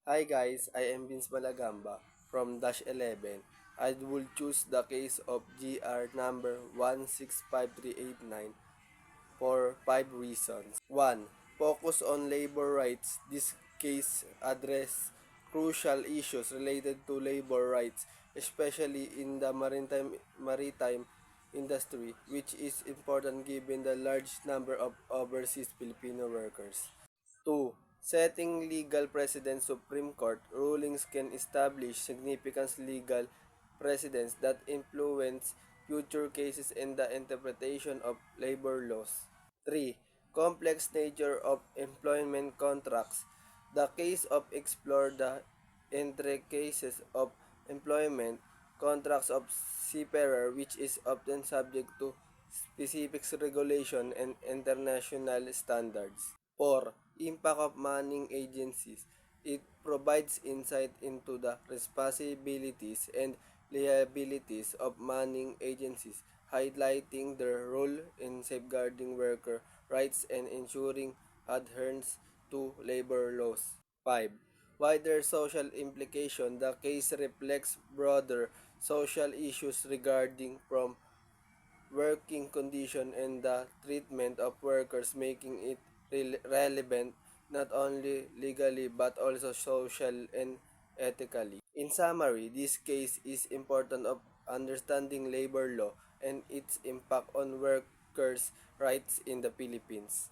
Hi guys, I am Vince Malagamba from Dash 11. I will choose the case of GR number 165389 for 5 reasons. 1. Focus on labor rights. This case address crucial issues related to labor rights, especially in the maritime industry, which is important given the large number of overseas Filipino workers. 2. Setting legal precedents. Supreme Court rulings can establish significant legal precedents that influence future cases and the interpretation of labor laws. 3. Complex nature of employment contracts. The case of explore the intricacies of employment contracts of seafarer, which is often subject to specific regulation and international standards. 4. Impact of manning agencies. It provides insight into the responsibilities and liabilities of manning agencies, highlighting their role in safeguarding worker rights and ensuring adherence to labor laws. 5. Wider social implication. The case reflects broader social issues regarding from working condition and the treatment of workers, making it relevant not only legally but also social and ethically. In summary, this case is important of understanding labor law and its impact on workers' rights in the Philippines.